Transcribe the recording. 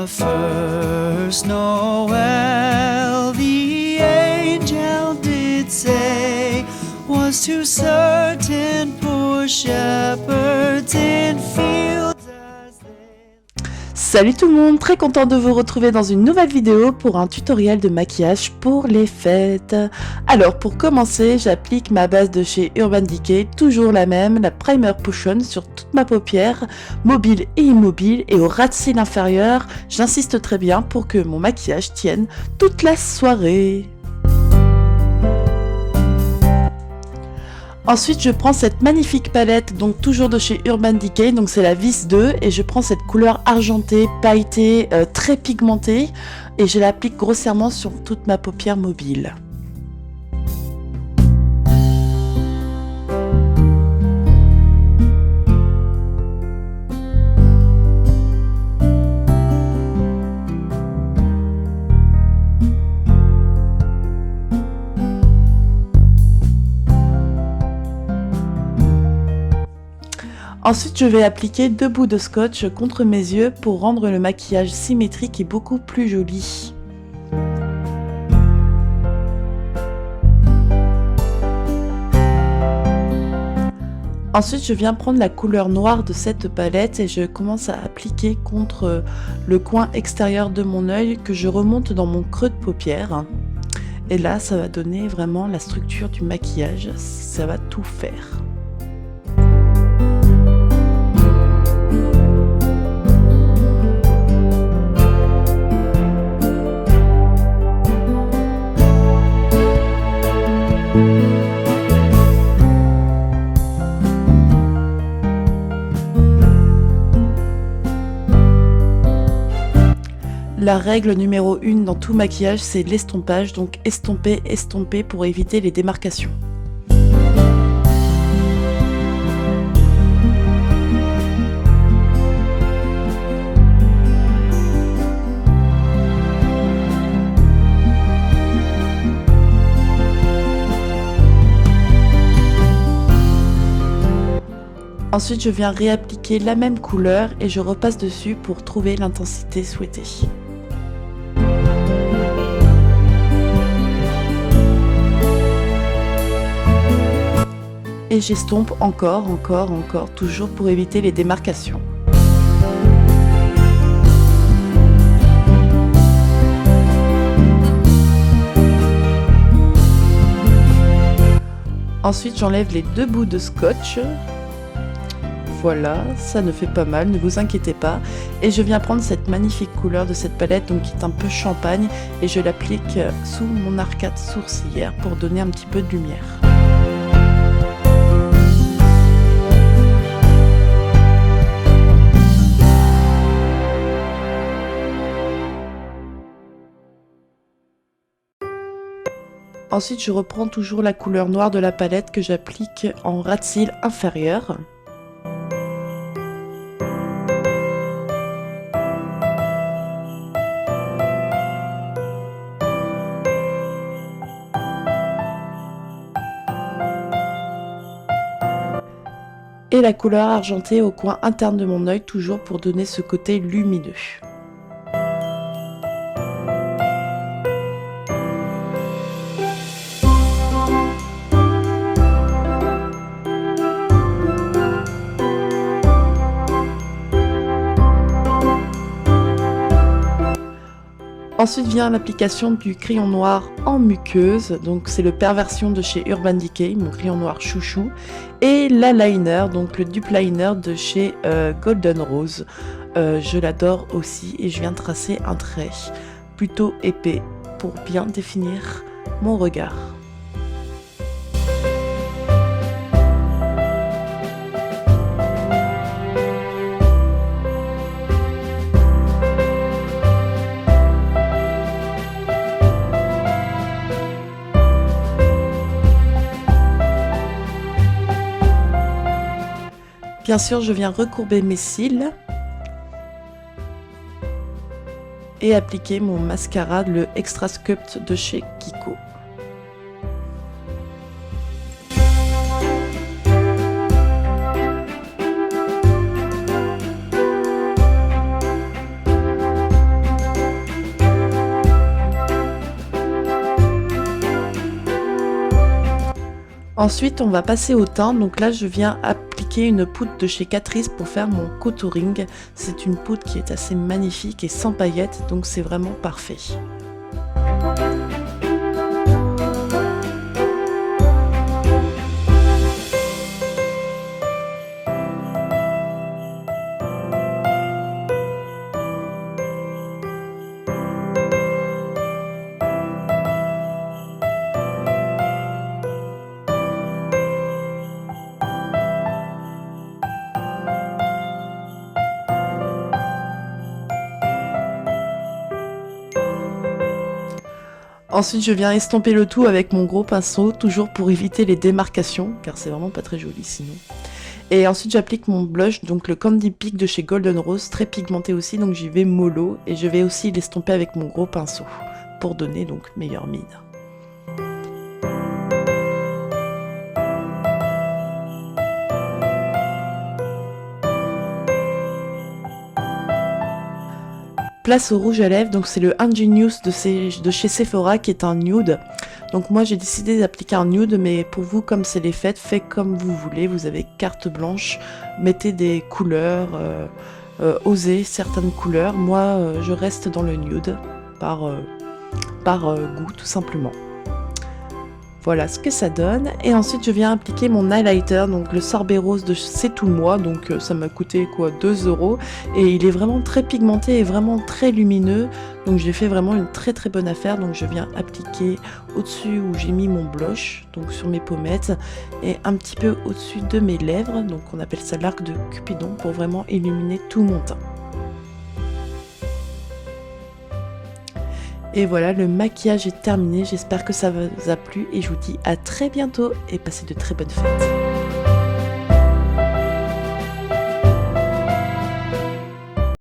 first Noel, the angel did say, was to certain poor shepherds in fields as they... Salut tout le monde, très content de vous retrouver dans une nouvelle vidéo pour un tutoriel de maquillage pour les fêtes. Alors pour commencer, j'applique ma base de chez Urban Decay, toujours la même, la Primer Potion sur toute ma paupière, mobile et immobile, et au ras de cils inférieur, j'insiste très bien pour que mon maquillage tienne toute la soirée. Ensuite, je prends cette magnifique palette, donc toujours de chez Urban Decay, donc c'est la Vis 2, et je prends cette couleur argentée, pailletée, très pigmentée, et je l'applique grossièrement sur toute ma paupière mobile. Ensuite, je vais appliquer 2 bouts de scotch contre mes yeux pour rendre le maquillage symétrique et beaucoup plus joli. Ensuite, je viens prendre la couleur noire de cette palette et je commence à appliquer contre le coin extérieur de mon œil que je remonte dans mon creux de paupière. Et là, ça va donner vraiment la structure du maquillage, ça va tout faire. La règle numéro 1 dans tout maquillage, c'est l'estompage, donc estomper, estomper pour éviter les démarcations. Ensuite, je viens réappliquer la même couleur et je repasse dessus pour trouver l'intensité souhaitée. Et j'estompe encore, toujours pour éviter les démarcations. Ensuite, j'enlève les 2 bouts de scotch. Voilà, ça ne fait pas mal, ne vous inquiétez pas. Et je viens prendre cette magnifique couleur de cette palette, donc qui est un peu champagne, et je l'applique sous mon arcade sourcilière pour donner un petit peu de lumière. Ensuite, je reprends toujours la couleur noire de la palette que j'applique en ras de cils inférieur. Et la couleur argentée au coin interne de mon œil, toujours pour donner ce côté lumineux. Ensuite vient l'application du crayon noir en muqueuse, donc c'est le Perversion de chez Urban Decay, mon crayon noir chouchou, et l'eyeliner, donc le dupe liner de chez Golden Rose. Je l'adore aussi et je viens tracer un trait plutôt épais pour bien définir mon regard. Bien sûr, je viens recourber mes cils et appliquer mon mascara, le Extra Sculpt de chez Kiko. Ensuite, on va passer au teint. Donc là, je viens appliquer une poudre de chez Catrice pour faire mon contouring. C'est une poudre qui est assez magnifique et sans paillettes, donc c'est vraiment parfait. Ensuite, je viens estomper le tout avec mon gros pinceau, toujours pour éviter les démarcations, car c'est vraiment pas très joli sinon. Et ensuite, j'applique mon blush, donc le Candy Peak de chez Golden Rose, très pigmenté aussi, donc j'y vais mollo, et je vais aussi l'estomper avec mon gros pinceau, pour donner donc meilleure mine. Place au rouge à lèvres, donc c'est le Ingenious de chez Sephora qui est un nude. Donc moi j'ai décidé d'appliquer un nude, mais pour vous comme c'est les fêtes, faites comme vous voulez, vous avez carte blanche, mettez des couleurs, osez certaines couleurs. Moi je reste dans le nude par goût tout simplement. Voilà ce que ça donne. Et ensuite je viens appliquer mon highlighter, donc le sorbet rose de C'est tout moi, donc ça m'a coûté quoi 2 €. Et il est vraiment très pigmenté et vraiment très lumineux. Donc j'ai fait vraiment une très très bonne affaire. Donc je viens appliquer au-dessus où j'ai mis mon blush, donc sur mes pommettes, et un petit peu au-dessus de mes lèvres. Donc on appelle ça l'arc de Cupidon pour vraiment illuminer tout mon teint. Et voilà, le maquillage est terminé, j'espère que ça vous a plu et je vous dis à très bientôt et passez de très bonnes fêtes.